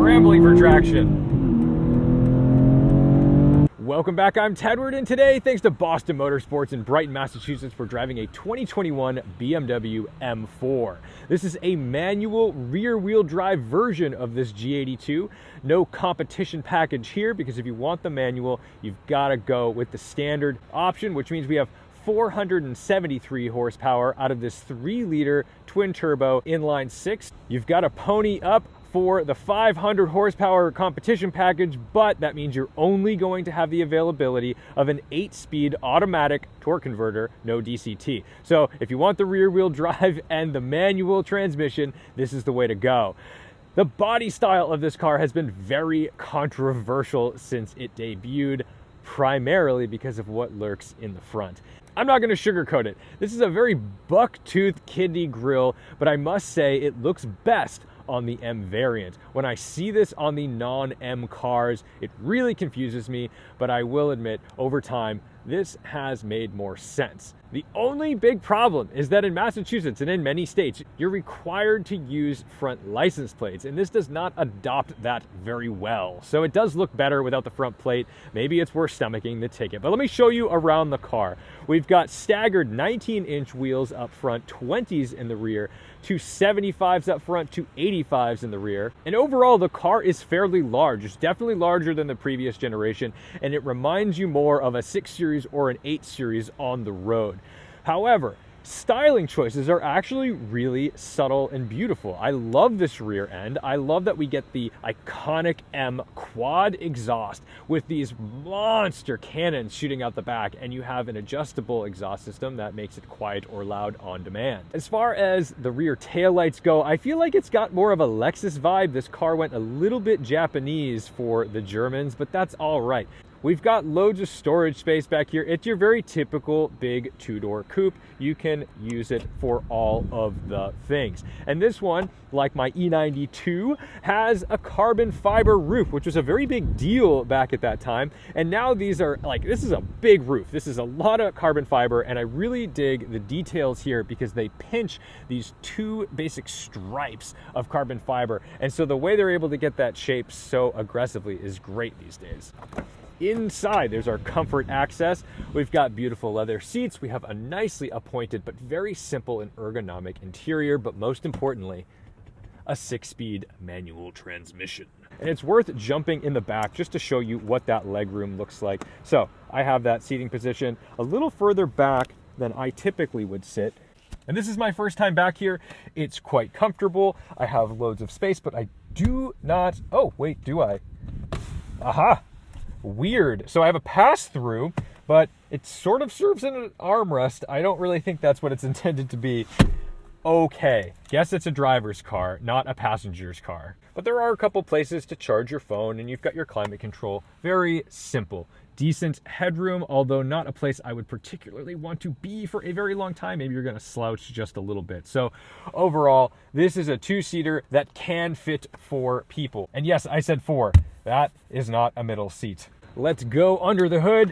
scrambling for traction. Welcome back, I'm Tedward, and today, thanks to Boston Motorsports in Brighton, Massachusetts, we're driving a 2021 BMW M4. This is a manual rear-wheel drive version of this G82. No competition package here, because if you want the manual, you've got to go with the standard option, which means we have 473 horsepower out of this 3-liter twin-turbo inline-6. You've got to pony up for the 500 horsepower competition package, but that means you're only going to have the availability of an 8-speed automatic torque converter, no DCT. So if you want the rear wheel drive and the manual transmission, this is the way to go. The body style of this car has been very controversial since it debuted, primarily because of what lurks in the front. I'm not going to sugarcoat it. This is a very buck-tooth kidney grille, but I must say it looks best on the M variant. When I see this on the non-M cars, it really confuses me, but I will admit, over time, this has made more sense. The only big problem is that in Massachusetts and in many states, you're required to use front license plates, and this does not adopt that very well. So it does look better without the front plate. Maybe it's worth stomaching the ticket, but let me show you around the car. We've got staggered 19-inch wheels up front, 20s in the rear, 2 75s up front, 2 85s in the rear. And overall, the car is fairly large. It's definitely larger than the previous generation, and it reminds you more of a 6 Series or an 8 Series on the road. However, styling choices are actually really subtle and beautiful. I love this rear end. I love that we get the iconic M quad exhaust with these monster cannons shooting out the back, and you have an adjustable exhaust system that makes it quiet or loud on demand. As far as the rear taillights go, I feel like it's got more of a Lexus vibe. This car went a little bit Japanese for the Germans, but that's all right. We've got loads of storage space back here. It's your very typical big 2-door coupe. You can use it for all of the things. And this one, like my E92, has a carbon fiber roof, which was a very big deal back at that time. And now these are this is a big roof. This is a lot of carbon fiber, and I really dig the details here because they pinch these 2 basic stripes of carbon fiber. And so the way they're able to get that shape so aggressively is great these days. Inside, there's our comfort access. We've got beautiful leather seats. We have a nicely appointed but very simple and ergonomic interior, but most importantly, a 6-speed manual transmission. And it's worth jumping in the back just to show you what that legroom looks like. So I have that seating position a little further back than I typically would sit. And this is my first time back here. It's quite comfortable. I have loads of space, but I do not, oh wait, do I? Aha! Weird. So I have a pass-through, but it sort of serves as an armrest. I don't really think that's what it's intended to be. Okay, guess it's a driver's car, not a passenger's car. But there are a couple places to charge your phone, and you've got your climate control. Very simple. Decent headroom, although not a place I would particularly want to be for a very long time. Maybe you're going to slouch just a little bit. So overall, this is a 2-seater that can fit 4 people. And yes, I said 4. That is not a middle seat. Let's go under the hood,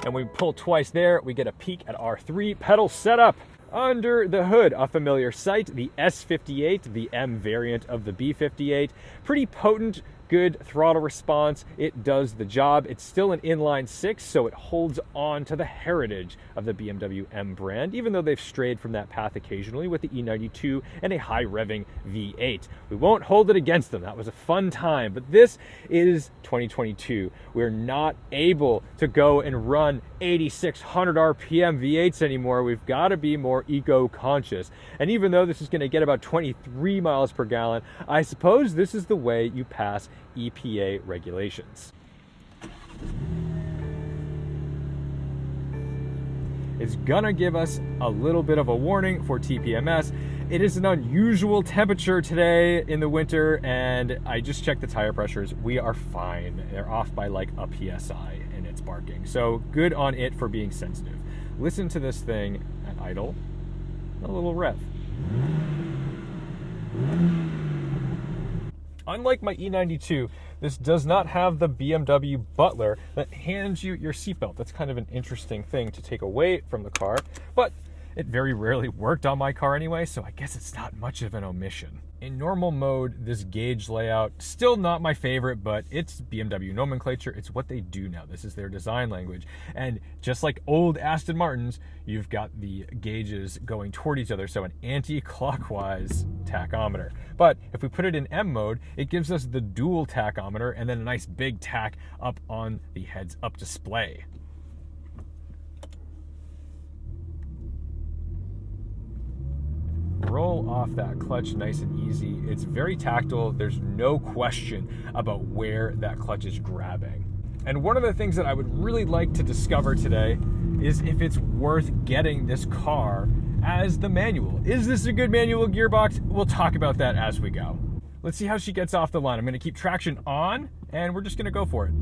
and we pull twice there. We get a peek at our 3-pedal setup. Under the hood, a familiar sight, the S58, the M variant of the B58. Pretty potent, good throttle response. It does the job. It's still an inline-6, so it holds on to the heritage of the BMW M brand, even though they've strayed from that path occasionally with the E92 and a high-revving V8. We won't hold it against them. That was a fun time, but this is 2022. We're not able to go and run 8,600 RPM V8s anymore. We've got to be more eco-conscious. And even though this is going to get about 23 miles per gallon, I suppose this is the way you pass EPA regulations. It's gonna give us a little bit of a warning for TPMS. It is an unusual temperature today in the winter, and I just checked the tire pressures. We are fine. They're off by like a PSI, and it's barking. So good on it for being sensitive. Listen to this thing at idle. A little rev. Unlike my E92, this does not have the BMW butler that hands you your seatbelt. That's kind of an interesting thing to take away from the car, but It very rarely worked on my car anyway, so I guess it's not much of an omission. In normal mode, this gauge layout, still not my favorite, but it's BMW nomenclature. It's what they do now. This is their design language. And just like old Aston Martins, you've got the gauges going toward each other, so an anti-clockwise tachometer. But if we put it in M mode, it gives us the dual tachometer and then a nice big tach up on the heads-up display. Roll off that clutch nice and easy. It's very tactile. There's no question about where that clutch is grabbing. And one of the things that I would really like to discover today is if it's worth getting this car as the manual. Is this a good manual gearbox? We'll talk about that as we go. Let's see how she gets off the line. I'm going to keep traction on, and we're just going to go for it.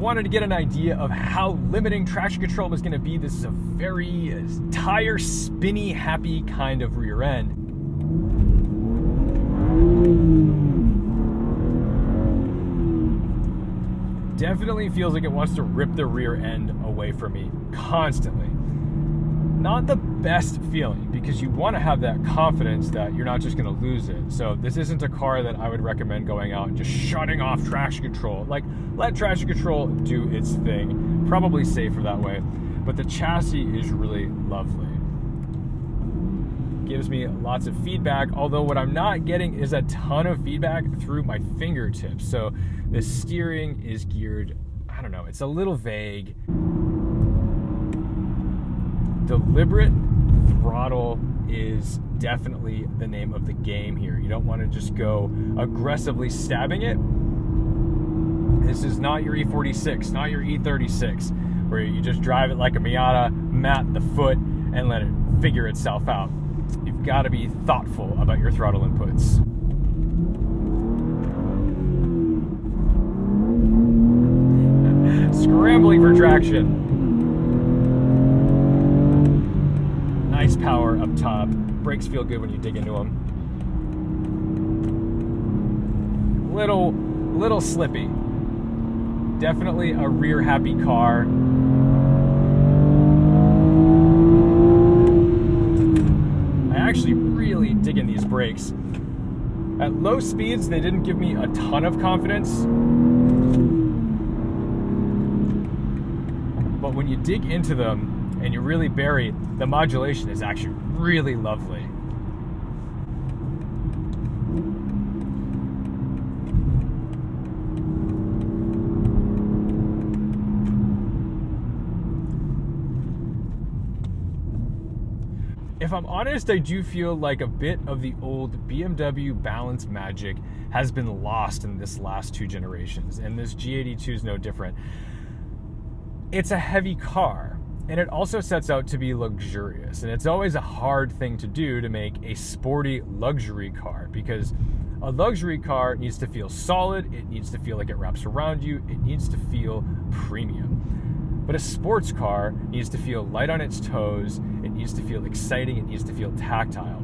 Wanted to get an idea of how limiting traction control was going to be. This is a very tire spinny happy kind of rear end. Definitely feels like it wants to rip the rear end away from me constantly. Not the best feeling, because you want to have that confidence that you're not just going to lose it. So this isn't a car that I would recommend going out and just shutting off traction control. Like, let traction control do its thing. Probably safer that way. But the chassis is really lovely. Gives me lots of feedback, although what I'm not getting is a ton of feedback through my fingertips. So the steering is geared, I don't know, it's a little vague. Deliberate throttle is definitely the name of the game here. You don't want to just go aggressively stabbing it. This is not your E46, not your E36, where you just drive it like a Miata, mat the foot, and let it figure itself out. You've got to be thoughtful about your throttle inputs. Scrambling for traction. Nice power up top. Brakes feel good when you dig into them. Little slippy. Definitely a rear happy car. I actually really dig in these brakes. At low speeds, they didn't give me a ton of confidence. But when you dig into them and you really bury, the modulation is actually really lovely. If I'm honest, I do feel like a bit of the old BMW balance magic has been lost in this last two generations, and this G82 is no different. It's a heavy car, and it also sets out to be luxurious, and it's always a hard thing to do to make a sporty luxury car, because a luxury car needs to feel solid, it needs to feel like it wraps around you, it needs to feel premium. But a sports car needs to feel light on its toes, it needs to feel exciting, it needs to feel tactile.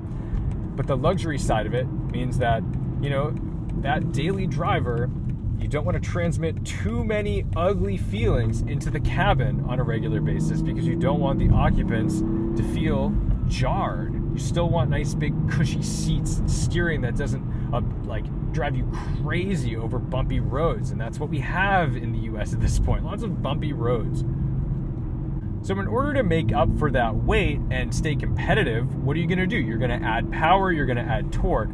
But the luxury side of it means that, you know, that daily driver, you don't want to transmit too many ugly feelings into the cabin on a regular basis, because you don't want the occupants to feel jarred. You still want nice big cushy seats and steering that doesn't drive you crazy over bumpy roads, and that's what we have in the US at this point, lots of bumpy roads. So in order to make up for that weight and stay competitive, what are you going to do? You're going to add power, you're going to add torque,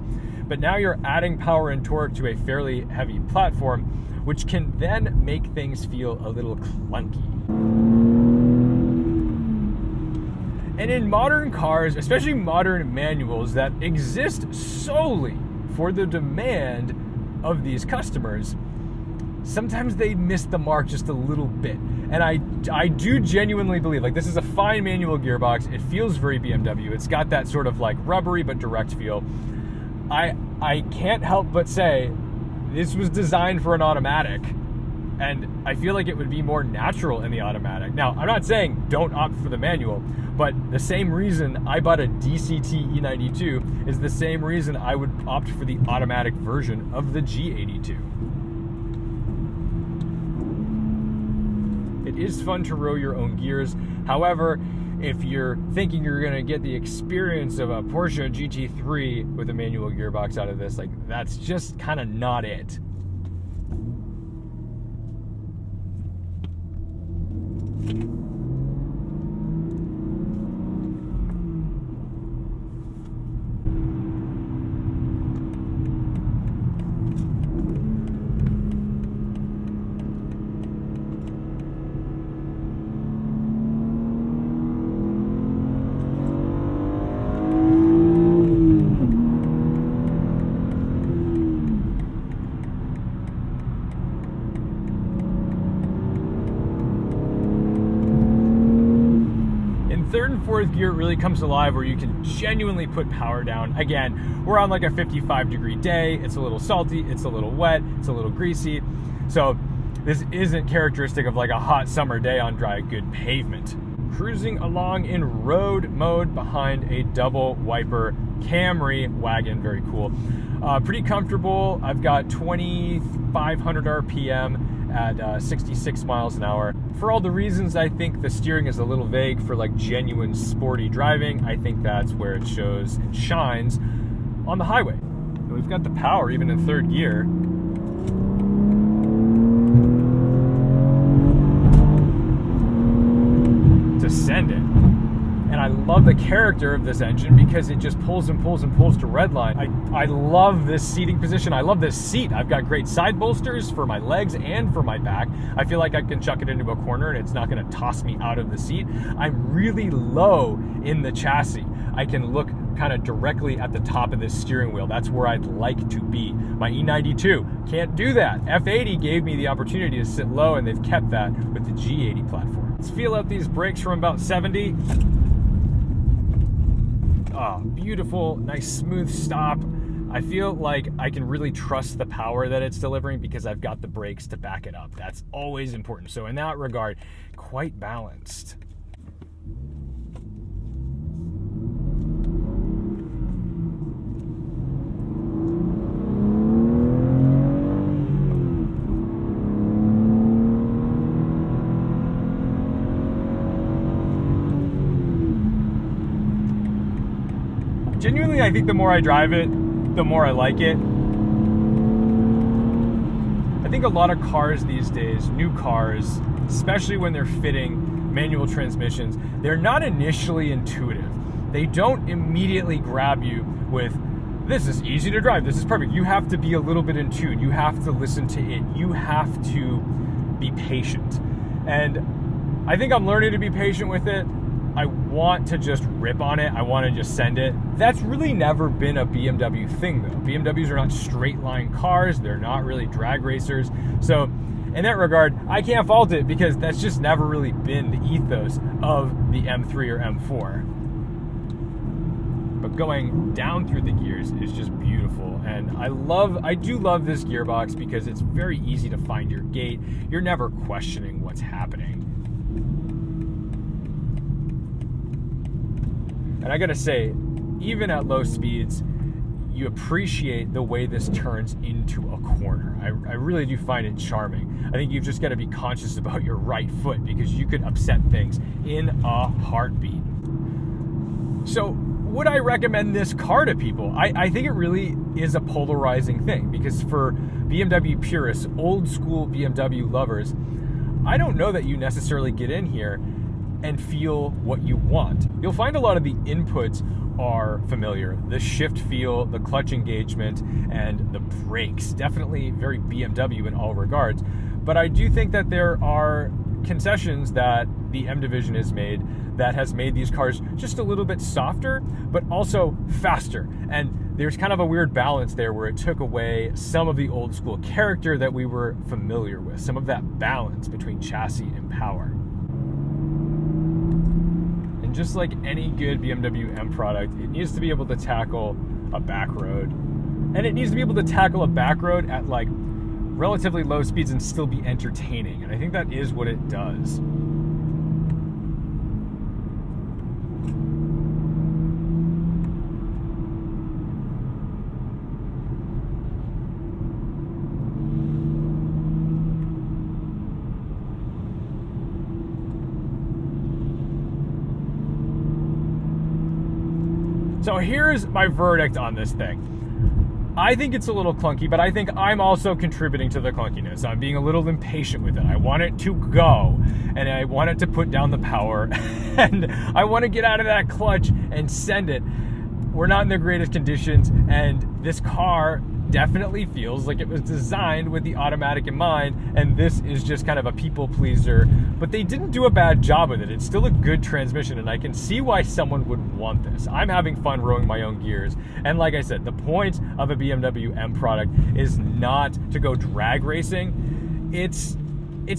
but now you're adding power and torque to a fairly heavy platform, which can then make things feel a little clunky. And in modern cars, especially modern manuals that exist solely for the demand of these customers, sometimes they miss the mark just a little bit. And I do genuinely believe, like, this is a fine manual gearbox. It feels very BMW. It's got that sort of like rubbery but direct feel. I can't help but say this was designed for an automatic, and I feel like it would be more natural in the automatic. Now, I'm not saying don't opt for the manual, but the same reason I bought a DCT E92 is the same reason I would opt for the automatic version of the G82. It is fun to row your own gears. However, if you're thinking you're going to get the experience of a Porsche GT3 with a manual gearbox out of this, like, that's just kind of not it. Third and fourth gear really comes alive where you can genuinely put power down. Again, we're on like a 55-degree day. It's a little salty, it's a little wet, it's a little greasy. So this isn't characteristic of like a hot summer day on dry, good pavement. Cruising along in road mode behind a double wiper Camry wagon, very cool. Pretty comfortable. I've got 2,500 RPM at 66 miles an hour. For all the reasons I think the steering is a little vague for like genuine sporty driving, I think that's where it shows and shines on the highway. And we've got the power even in third gear. To send it. And I love the character of this engine because it just pulls and pulls and pulls to redline. I love this seating position. I love this seat. I've got great side bolsters for my legs and for my back. I feel like I can chuck it into a corner and it's not going to toss me out of the seat. I'm really low in the chassis. I can look kind of directly at the top of this steering wheel. That's where I'd like to be. My E92 can't do that. F80 gave me the opportunity to sit low, and they've kept that with the G80 platform. Let's feel out these brakes from about 70. Oh, beautiful, nice smooth stop. I feel like I can really trust the power that it's delivering because I've got the brakes to back it up. That's always important. So in that regard, quite balanced. Genuinely, I think the more I drive it, the more I like it. I think a lot of cars these days, new cars, especially when they're fitting manual transmissions, they're not initially intuitive. They don't immediately grab you with, this is easy to drive, this is perfect. You have to be a little bit in tune. You have to listen to it. You have to be patient. And I think I'm learning to be patient with it. I want to just rip on it. I want to just send it. That's really never been a BMW thing, though. BMWs are not straight line cars. They're not really drag racers. So in that regard, I can't fault it because that's just never really been the ethos of the M3 or M4. But going down through the gears is just beautiful. And I do love this gearbox because it's very easy to find your gait. You're never questioning what's happening. And I gotta say, even at low speeds, you appreciate the way this turns into a corner. I really do find it charming. I think you've just gotta be conscious about your right foot because you could upset things in a heartbeat. So, would I recommend this car to people? I think it really is a polarizing thing because for BMW purists, old school BMW lovers, I don't know that you necessarily get in here and feel what you want. You'll find a lot of the inputs are familiar. The shift feel, the clutch engagement, and the brakes. Definitely very BMW in all regards. But I do think that there are concessions that the M division has made that has made these cars just a little bit softer, but also faster. And there's kind of a weird balance there where it took away some of the old school character that we were familiar with, some of that balance between chassis and power. And just like any good BMW M product, it needs to be able to tackle a back road. And it needs to be able to tackle a back road at like relatively low speeds and still be entertaining. And I think that is what it does. So here's my verdict on this thing. I think it's a little clunky, but I think I'm also contributing to the clunkiness. I'm being a little impatient with it. I want it to go, and I want it to put down the power, and I want to get out of that clutch and send it. We're not in the greatest conditions, and this car definitely feels like it was designed with the automatic in mind, and this is just kind of a people pleaser, but they didn't do a bad job with it. It's still a good transmission, and I can see why someone would want this. I'm having fun rowing my own gears, and like I said, the point of a BMW M product is not to go drag racing. It's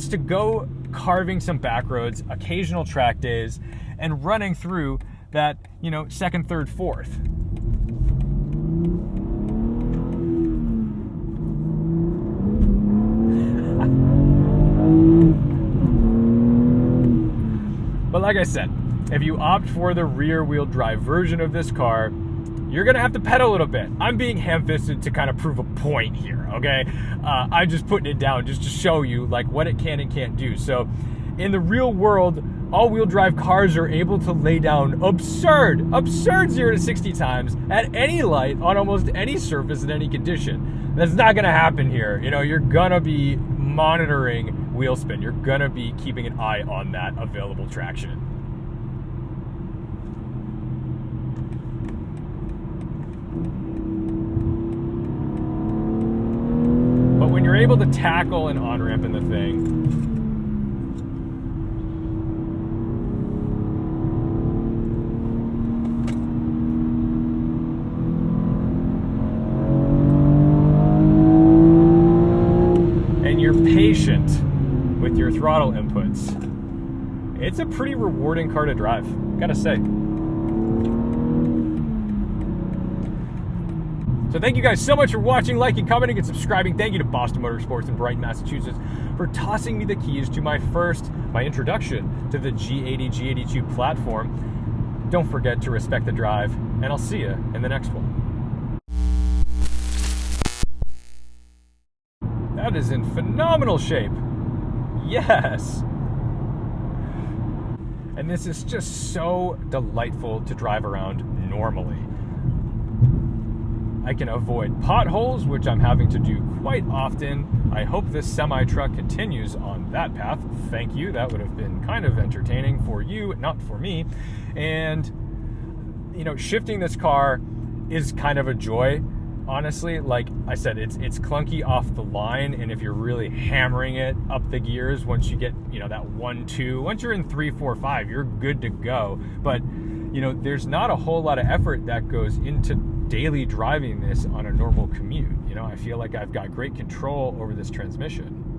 to go carving some back roads, occasional track days, and running through that, second, third, fourth. But like I said, if you opt for the rear-wheel drive version of this car, you're gonna have to pedal a little bit. I'm being ham-fisted to kind of prove a point here, okay? I'm just putting it down just to show you like what it can and can't do. So in the real world, all-wheel drive cars are able to lay down absurd 0 to 60 times at any light on almost any surface in any condition. That's not gonna happen here. You're gonna be monitoring wheel spin. You're gonna be keeping an eye on that available traction. But when you're able to tackle an on-ramp in the thing, patient with your throttle inputs, it's a pretty rewarding car to drive, gotta say. So thank you guys so much for watching, liking, commenting, and subscribing. Thank you to Boston Motorsports in Brighton, Massachusetts for tossing me the keys to my introduction to the G80, G82 platform. Don't forget to respect the drive, and I'll see you in the next one. That is in phenomenal shape. Yes. And this is just so delightful to drive around normally. I can avoid potholes, which I'm having to do quite often. I hope this semi-truck continues on that path. Thank you. That would have been kind of entertaining for you, not for me. And, shifting this car is kind of a joy. Honestly, like I said, it's clunky off the line, and if you're really hammering it up the gears, once you get, that 1, 2, once you're in 3, 4, 5, you're good to go. But, there's not a whole lot of effort that goes into daily driving this on a normal commute. I feel like I've got great control over this transmission.